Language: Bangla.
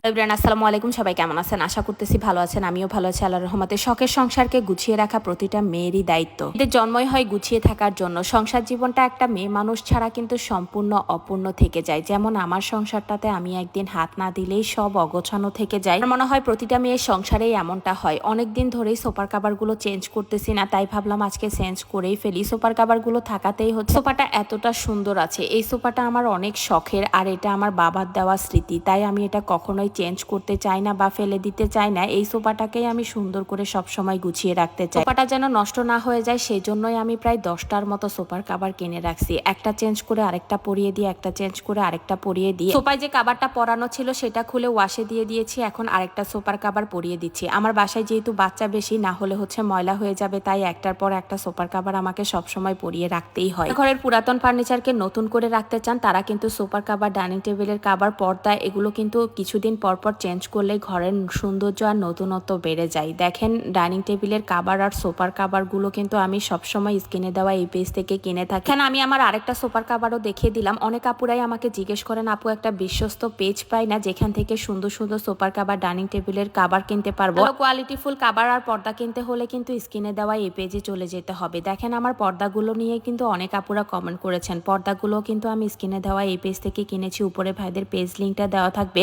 এভরিওয়ান আসসালামু আলাইকুম। সবাই কেমন আছেন? আশা করতেছি ভালো আছেন। আমিও ভালো আছি আল্লাহর রহমতে। শখের সংসারকে গুছিয়ে রাখা প্রতিটা মেয়েরই দায়িত্ব। এদের জন্মই হয় গুছিয়ে থাকার জন্য। সংসার জীবনটা একটা মেয়ে মানুষ ছাড়া কিন্তু সম্পূর্ণ অপূর্ণ থেকে যায়। যেমন আমার সংসারটাতে আমি একদিন হাত না দিলেই সব অগোছানো থেকে যায়। আমার মনে হয় প্রতিটা মেয়ের সংসারেই এমনটা হয়। অনেকদিন ধরেই সোফার কাভারগুলো চেঞ্জ করতেছি না, তাই ভাবলাম আজকে চেঞ্জ করেই ফেলি। সোফার কাভারগুলো থাকাতেই হচ্ছে। সোফাটা এতটা সুন্দর আছে। এই সোফাটা আমার অনেক শখের, আর এটা আমার বাবার দেওয়া স্মৃতি, তাই আমি এটা কখনোই চেঞ্জ করতে চাই না বা ফেলে দিতে চাই না। এই সোফাটাকেই আমি সুন্দর করে সব সময় গুছিয়ে রাখতে চাই। সোফাটা যেন নষ্ট না হয়ে যায়, সেই জন্যই আমি প্রায় 10টার মতো সোফার কাভার কিনে রাখছি। একটা চেঞ্জ করে আরেকটা পরিয়ে দিয়ে, একটা চেঞ্জ করে আরেকটা পরিয়ে দিয়ে, সোফায় যে কাভারটা পরানো ছিল সেটা খুলে ওয়াশে দিয়ে দিয়েছি। এখন আরেকটা সোফার কাভার পরিয়ে দিচ্ছি। আমার বাসায় যেহেতু বাচ্চা বেশি, না হলে হচ্ছে ময়লা হয়ে যাবে, তাই একটার পর একটা সোফার কাভার আমাকে সবসময় পরিয়ে রাখতেই হয়। ঘরের পুরাতন ফার্নিচারকে নতুন করে রাখতে চান তারা কিন্তু সোফার কাভার, ডাইনিং টেবিলের কাভার, পর্দা এগুলো কিন্তু কিছুদিন পর পর চেঞ্জ করলে ঘরের সৌন্দর্য আর নতুনত্ব বেড়ে যায়। দেখেন, ডাইনিং টেবিলের কাভার আর সোফার কাভারগুলো কিন্তু আমি সবসময় স্ক্রিনে দেওয়া এই পেজ থেকে কিনে থাকি। এখানে আমি আমার আরেকটা সোফার কাভারও দেখিয়ে দিলাম। অনেক আপুরাই আমাকে জিজ্ঞেস করেন, আপু একটা বিশ্বস্ত পেজ পাই না যেখান থেকে সুন্দর সুন্দর সোফার কাভার, ডাইনিং টেবিলের কাভার কিনতে পারবো? কোয়ালিটিফুল কাভার আর পর্দা কিনতে হলে কিন্তু স্ক্রিনে দেওয়া এই পেজে চলে যেতে হবে। দেখেন, আমার পর্দাগুলো নিয়ে কিন্তু অনেক আপুরা কমেন্ট করেছেন। পর্দাগুলো কিন্তু আমি স্ক্রিনে দেওয়া এই পেজ থেকে কিনেছি। উপরে ভাইদের পেজ লিঙ্কটা দেওয়া থাকবে।